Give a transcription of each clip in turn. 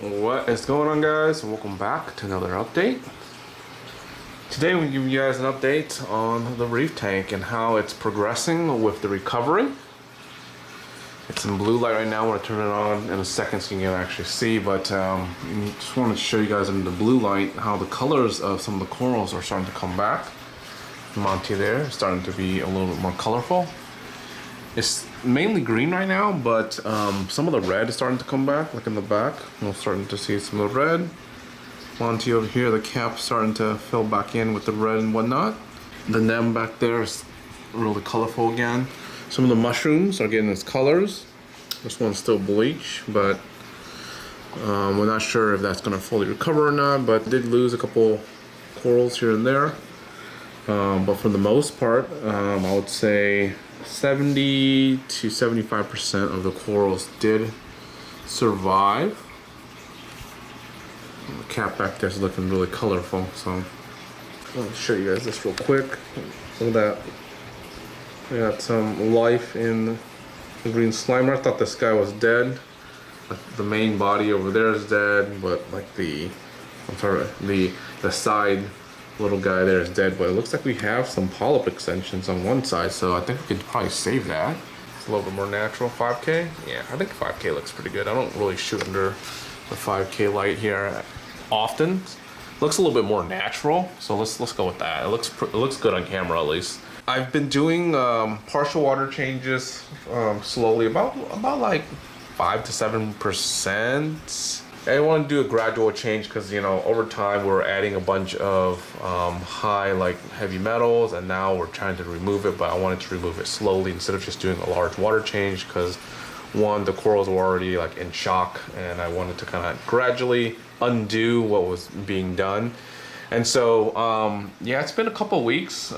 What is going on, guys? Welcome back to another update. Today we give you guys an update on the reef tank and how it's progressing with the recovery. It's in blue light right now. I'm going to turn it on in a second so you can actually see, but just wanted to show you guys in the blue light how the colors of some of the corals are starting to come back. Monty there is starting to be a little bit more colorful. It's mainly green right now, but some of the red is starting to come back, like in the back. We're starting to see some of the red. Monty over here, the cap starting to fill back in with the red and whatnot. The nem back there is really colorful again. Some of the mushrooms are getting its colors. This one's still bleach, but we're not sure if that's going to fully recover or not, but did lose a couple corals here and there. But for the most part, I would say 70 to 75% of the corals did survive. The cap back there is looking really colorful, so I'll show you guys this real quick. Look at that. We got some life in the green slimer. I thought this guy was dead. The main body over there is dead, but like the side little guy there is dead, but it looks like we have some polyp extensions on one side, so I think we could probably save that. It's a little bit more natural. 5K? Yeah, I think 5K looks pretty good. I don't really shoot under the 5K light here often. Looks a little bit more natural, so let's go with that. It looks good on camera at least. I've been doing partial water changes slowly, about like 5 to 7%. I want to do a gradual change because, you know, over time we're adding a bunch of high, like, heavy metals, and now we're trying to remove it, but I wanted to remove it slowly instead of just doing a large water change because, one, the corals were already like in shock, and I wanted to kind of gradually undo what was being done. And so, yeah, it's been a couple weeks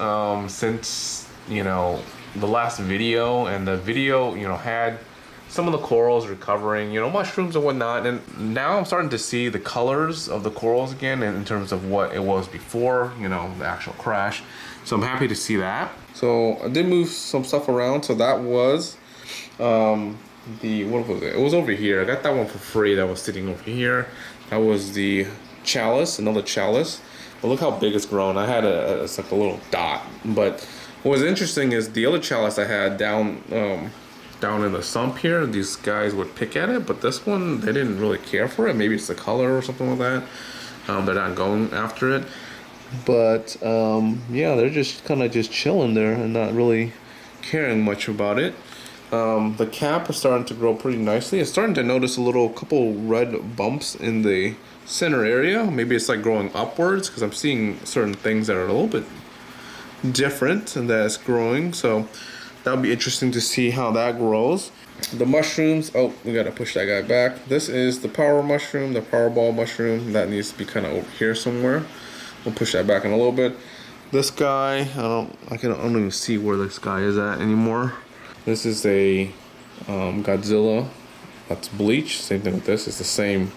since, you know, the last video, and the video, you know, had some of the corals recovering, you know, mushrooms and whatnot, and now I'm starting to see the colors of the corals again in terms of what it was before, you know, the actual crash. So I'm happy to see that. So I did move some stuff around. So that was what was it? It was over here. I got that one for free that was sitting over here. That was the chalice, another chalice. But look how big it's grown. I had it's like a little dot. But what was interesting is the other chalice I had down in the sump here, these guys would pick at it, but this one, they didn't really care for it. Maybe it's the color or something like that. They're not going after it. But yeah, they're just kind of just chilling there and not really caring much about it. The cap is starting to grow pretty nicely. It's starting to notice couple red bumps in the center area. Maybe it's like growing upwards because I'm seeing certain things that are a little bit different and that it's growing. So that'll be interesting to see how that grows. The mushrooms, oh, we gotta push that guy back. This is the power mushroom, the powerball mushroom. That needs to be kind of over here somewhere. We'll push that back in a little bit. This guy, I don't even see where this guy is at anymore. This is a Godzilla. That's bleach. Same thing with this. It's the same.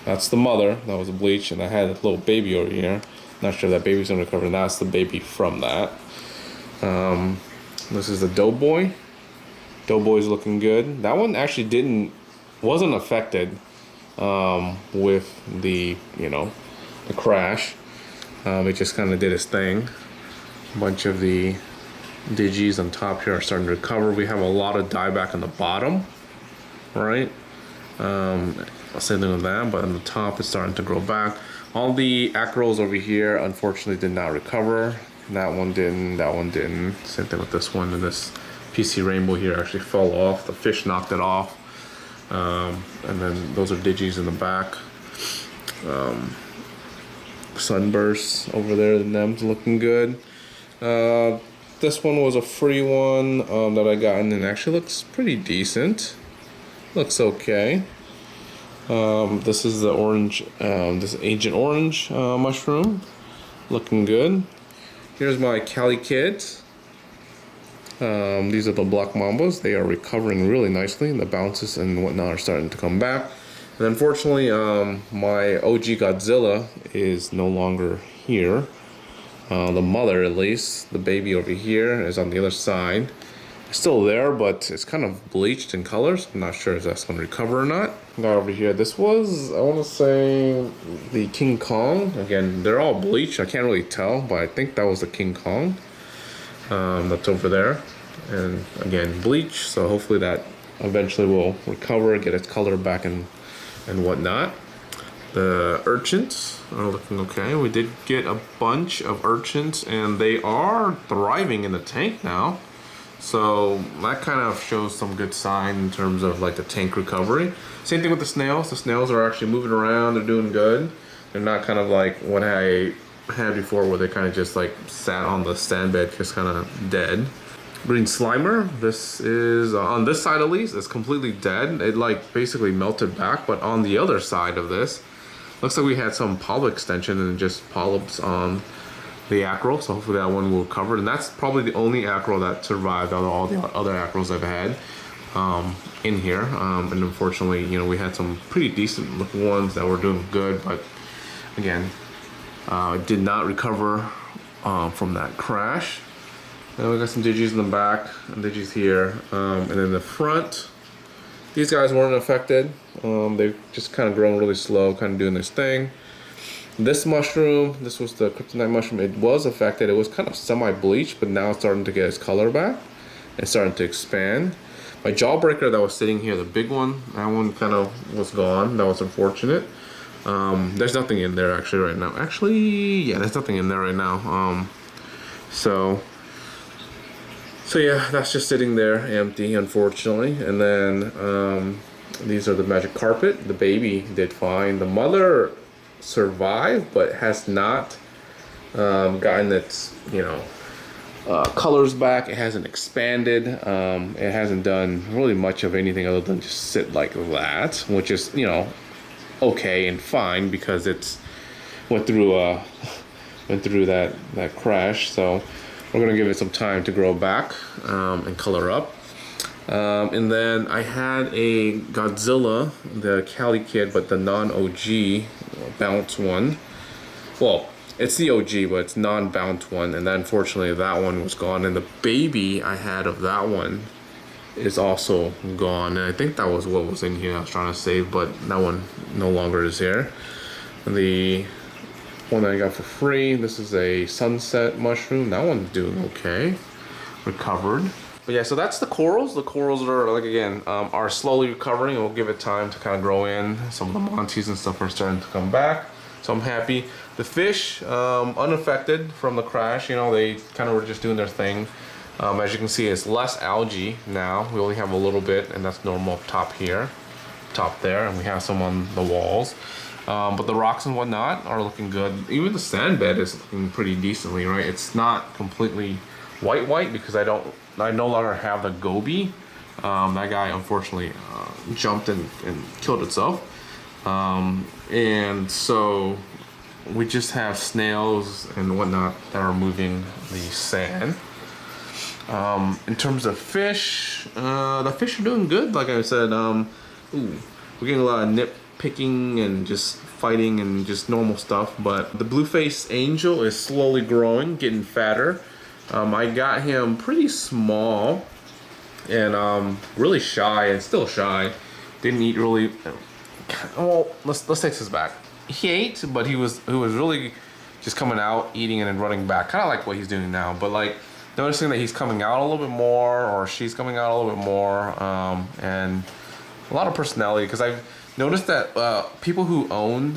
That's the mother. That was a bleach, and I had a little baby over here. Not sure if that baby's gonna recover. That's the baby from that. This is the Doughboy. Doughboy's looking good. That one actually wasn't affected with the, you know, the crash. It just kind of did its thing. A bunch of the digis on top here are starting to recover. We have a lot of dieback on the bottom, right? I'll say nothing with that, but on the top it's starting to grow back. All the acros over here unfortunately did not recover. That one didn't, that one didn't. Same thing with this one, and this PC rainbow here actually fell off. The fish knocked it off. And then those are digis in the back. Sunbursts over there, the nem's looking good. This one was a free one that I got, and it actually looks pretty decent. Looks okay. This is the orange, this Agent Orange mushroom. Looking good. Here's my Cali kids. These are the black mambas. They are recovering really nicely. The bounces and whatnot are starting to come back. And unfortunately, my OG Godzilla is no longer here. The mother, at least, the baby over here, is on the other side. Still there, but it's kind of bleached in colors. I'm not sure if that's going to recover or not. Got over here, this was, I want to say, the King Kong. Again, they're all bleached. I can't really tell, but I think that was the King Kong. That's over there. And again, bleach, so hopefully that eventually will recover, get its color back and whatnot. The urchins are looking okay. We did get a bunch of urchins, and they are thriving in the tank now. So that kind of shows some good sign in terms of like the tank recovery. Same thing with the snails. The snails are actually moving around. They're doing good. They're not kind of like what I had before, where they kind of just like sat on the stand bed, just kind of dead. Green Slimer, this is on this side at least, it's completely dead. It like basically melted back, but on the other side of this, looks like we had some polyp extension and just polyps on the acro, so hopefully that one will recover. And that's probably the only acro that survived out of all the other acros I've had in here. And unfortunately, you know, we had some pretty decent looking ones that were doing good, but again, did not recover from that crash. And we got some digis in the back, and digis here, and in the front, these guys weren't affected. They've just kind of grown really slow, kind of doing this thing. This mushroom, this was the kryptonite mushroom, it was affected. It was kind of semi-bleached, but now it's starting to get its color back. It's starting to expand. My jawbreaker that was sitting here, the big one, that one kind of was gone. That was unfortunate. There's nothing in there actually right now. Actually, yeah, there's nothing in there right now. So yeah, that's just sitting there empty, unfortunately. And then these are the magic carpet. The baby did fine. The mother survived, but has not gotten its, you know, colors back. It hasn't expanded. It hasn't done really much of anything other than just sit like that, which is, you know, okay and fine because it's went through that crash. So we're gonna give it some time to grow back and color up. And then I had a Godzilla, the Cali Kid, but the non-OG bounce one. Well, it's the OG, but it's non-bounce one, and then unfortunately that one was gone. And the baby I had of that one is also gone. And I think that was what was in here I was trying to save, but that one no longer is here. The one that I got for free, this is a sunset mushroom. That one's doing okay, recovered. But yeah, so that's the corals. The corals are, like, again, are slowly recovering. We'll give it time to kind of grow in. Some of the montes and stuff are starting to come back, so I'm happy. The fish, unaffected from the crash. You know, they kind of were just doing their thing. As you can see, it's less algae now. We only have a little bit, and that's normal up top here, top there, and we have some on the walls. But the rocks and whatnot are looking good. Even the sand bed is looking pretty decently, right? It's not completely white because I no longer have the goby. That guy unfortunately jumped and killed itself. And so we just have snails and whatnot that are moving the sand. In terms of fish, the fish are doing good. Like I said, we're getting a lot of nip picking and just fighting and just normal stuff. But the blueface angel is slowly growing, getting fatter. I got him pretty small and really shy, and still shy. Didn't eat really. Well, let's take this back. He ate, but he was really just coming out, eating, and then running back, kind of like what he's doing now. But like noticing that he's coming out a little bit more, or she's coming out a little bit more, and a lot of personality. Because I've noticed that people who own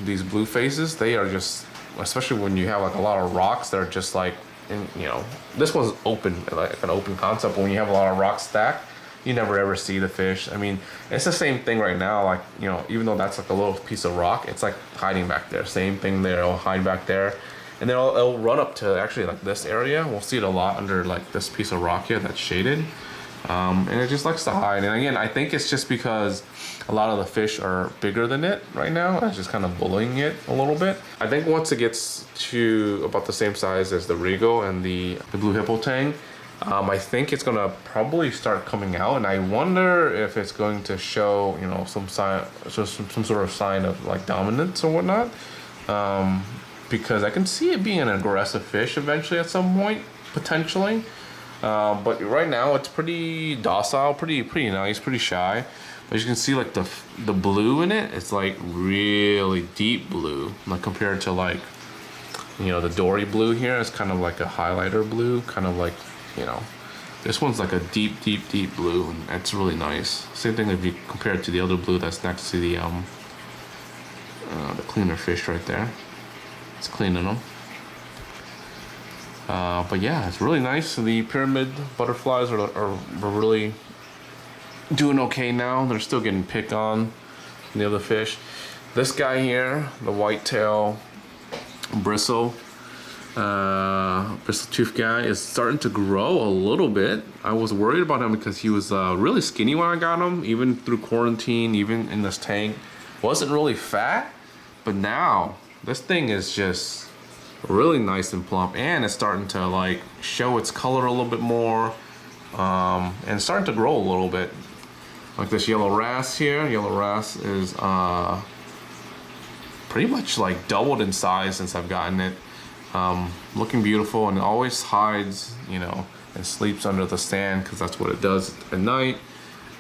these blue faces, they are just, especially when you have like a lot of rocks, they're just like. And, you know, this one's open, like an open concept. But when you have a lot of rocks stacked, you never ever see the fish. I mean, it's the same thing right now. Like, you know, even though that's like a little piece of rock, it's like hiding back there. Same thing there. It'll hide back there, and then it'll run up to actually like this area. We'll see it a lot under like this piece of rock here that's shaded, and it just likes to hide. And again, I think it's just because a lot of the fish are bigger than it right now. It's just kind of bullying it a little bit. I think once it gets to about the same size as the Rigo and the blue hippo tang, I think it's gonna probably start coming out, and I wonder if it's going to show, you know, some sign, so some sort of sign of like dominance or whatnot, because I can see it being an aggressive fish eventually at some point, potentially. But right now it's pretty docile, pretty nice, pretty shy. But you can see like the blue in it, it's like really deep blue, like compared to like, you know, the dory blue here is kind of like a highlighter blue, kind of like, you know, this one's like a deep blue, and it's really nice. Same thing if you compare it to the other blue that's next to the cleaner fish right there. It's cleaning them. But yeah, it's really nice. The pyramid butterflies are really doing okay now. They're still getting picked on the other fish. This guy here, the whitetail bristle tooth guy, is starting to grow a little bit. I was worried about him because he was really skinny when I got him, even through quarantine, even in this tank. Wasn't really fat, but now this thing is just really nice and plump, and it's starting to like show its color a little bit more, and starting to grow a little bit. Like this yellow wrasse here. Yellow wrasse is pretty much like doubled in size since I've gotten it. Looking beautiful, and it always hides, you know, and sleeps under the stand because that's what it does at night.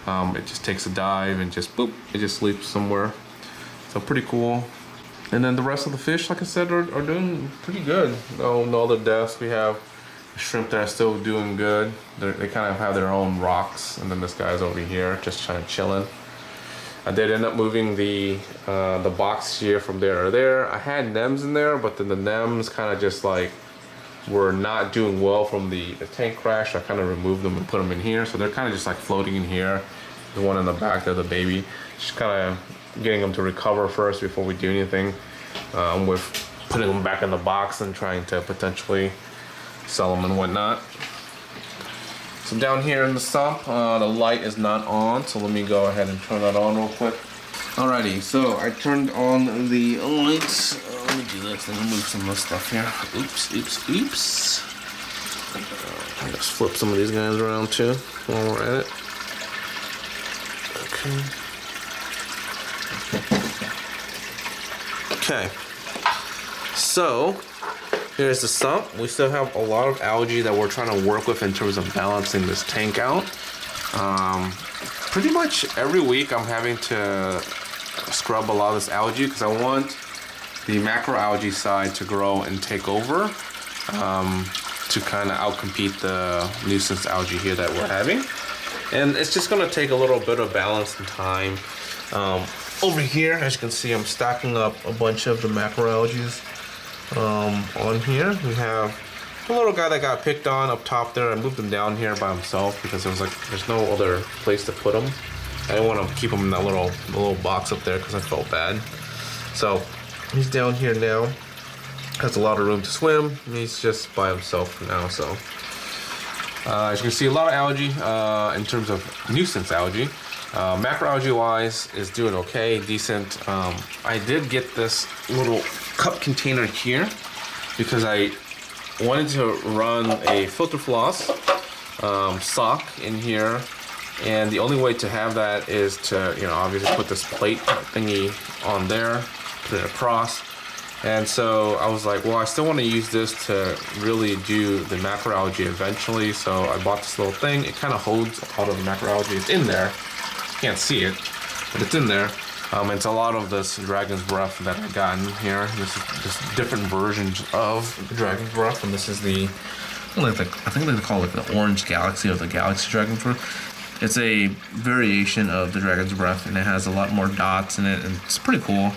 It just takes a dive and just boop, it just sleeps somewhere. So pretty cool. And then the rest of the fish, like I said, are doing pretty good. No other deaths. We have shrimp that are still doing good. They kind of have their own rocks, and then this guy's over here just kind of chilling. I did end up moving the box here from there to there. I had nems in there, but then the nems kind of just like were not doing well from the tank crash. I kind of removed them and put them in here, so they're kind of just like floating in here. The one in the back there, the baby, just kind of getting them to recover first before we do anything with putting them back in the box and trying to potentially sell them and whatnot. So down here in the sump, the light is not on, so let me go ahead and turn that on real quick. Alrighty, so I turned on the lights. Let me do this, let me move some of this stuff here. Oops. I'll just flip some of these guys around too while we're at it. Okay, so here's the sump. We still have a lot of algae that we're trying to work with in terms of balancing this tank out. Pretty much every week I'm having to scrub a lot of this algae because I want the macroalgae side to grow and take over to kind of outcompete the nuisance algae here that we're having. And it's just going to take a little bit of balance and time. Over here, as you can see, I'm stacking up a bunch of the macroalgae on here. We have a little guy that got picked on up top there. I moved him down here by himself because there's no other place to put him. I didn't want to keep him in that little box up there because I felt bad. So he's down here now. Has a lot of room to swim. He's just by himself for now. So as you can see, a lot of algae in terms of nuisance algae. Macroalgae wise is doing okay, decent. I did get this little cup container here because I wanted to run a filter floss sock in here, and the only way to have that is to, you know, obviously put this plate thingy on there, put it across. And so I was like, well, I still want to use this to really do the macroalgae eventually. So I bought this little thing. It kind of holds all of the macroalgae. It's in there. Can't see it, but it's in there. It's a lot of this dragon's breath that I've gotten here. This is just different versions of the dragon's breath, and this is the, I think they call it the orange galaxy of the galaxy dragon's breath. It's a variation of the dragon's breath, and it has a lot more dots in it, and it's pretty cool.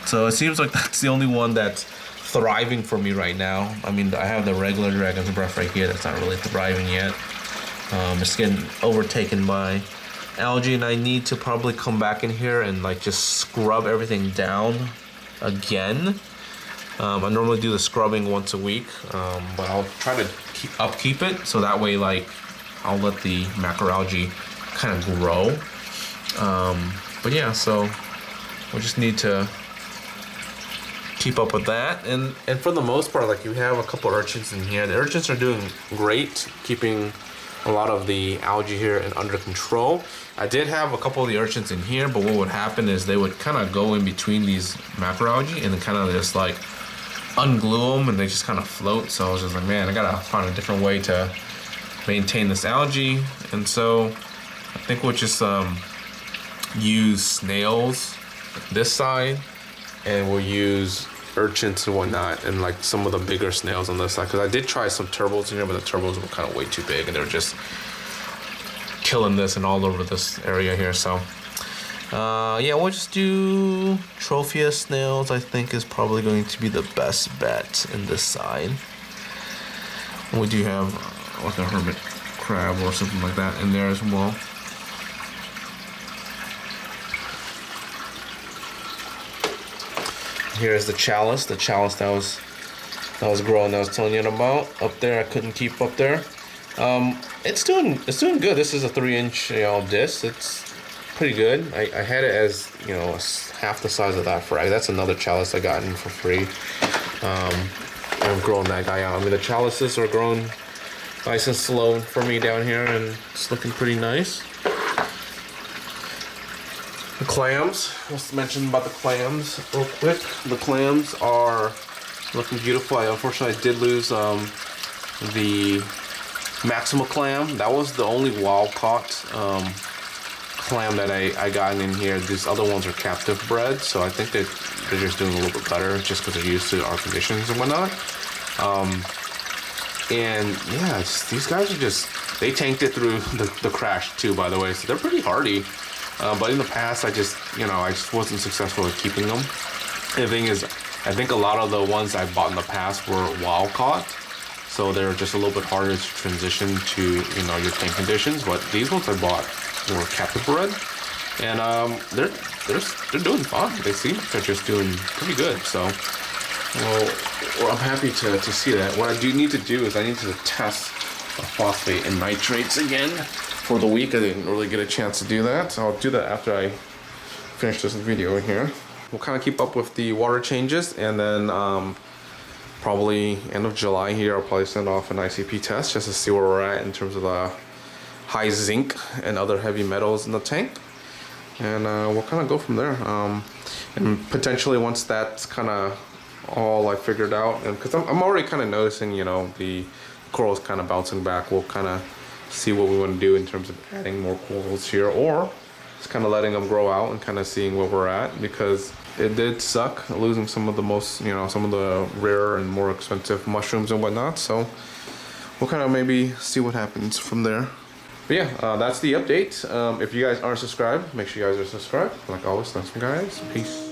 So it seems like that's the only one that's thriving for me right now. I mean, I have the regular dragon's breath right here that's not really thriving yet. It's getting overtaken by algae, and I need to probably come back in here and like just scrub everything down again. I normally do the scrubbing once a week, but I'll try to upkeep it so that way like I'll let the macroalgae kind of grow. But yeah, so we just need to keep up with that, and for the most part, like, you have a couple urchins in here. The urchins are doing great, keeping a lot of the algae here and under control. I did have a couple of the urchins in here, but what would happen is they would kind of go in between these macroalgae and then kind of just like unglue them and they just kind of float. So I was just like, man, I gotta find a different way to maintain this algae. And so I think we'll just use snails this side, and we'll use urchins and whatnot, and like some of the bigger snails on this side, because I did try some turbos in here, but the turbos were kind of way too big and they're just killing this and all over this area here. So yeah, we'll just do Tropheus snails. I think is probably going to be the best bet in this side. And we do have like a hermit crab or something like that in there as well. Here's the chalice that was growing, that I was telling you about up there. I couldn't keep up there. It's doing good. This is a 3-inch disc. It's pretty good. I had it as half the size of that frag. That's another chalice I got in for free. I'm growing that guy out. I mean, the chalices are growing nice and slow for me down here, and it's looking pretty nice. The clams, let's mention about the clams real quick. The clams are looking beautiful. I unfortunately did lose the Maxima clam. That was the only wild caught clam that I got in here. These other ones are captive bred, so I think that they're just doing a little bit better just because they're used to our conditions and whatnot. And yeah, these guys are just, they tanked it through the crash too, by the way, so they're pretty hardy. But in the past, I just wasn't successful at keeping them. And the thing is, I think a lot of the ones I bought in the past were wild caught, so they're just a little bit harder to transition to your tank conditions. But these ones I bought were captive bred, and they're doing fine. They seem like they're just doing pretty good. So, well, I'm happy to see that. What I do need to do is I need to test the phosphate and nitrates again for the week. I didn't really get a chance to do that, so I'll do that after I finish this video here. We'll kind of keep up with the water changes, and then probably end of July here, I'll probably send off an ICP test just to see where we're at in terms of the high zinc and other heavy metals in the tank, and we'll kind of go from there. And potentially once that's kind of all I figured out, and because I'm already kind of noticing the corals kind of bouncing back, we'll kind of see what we want to do in terms of adding more corals here, or just kind of letting them grow out and kind of seeing where we're at, because it did suck losing some of the most, some of the rare and more expensive mushrooms and whatnot. So we'll kind of maybe see what happens from there. But yeah, that's the update. If you guys aren't subscribed, make sure you guys are subscribed. Like always, thanks guys. Peace.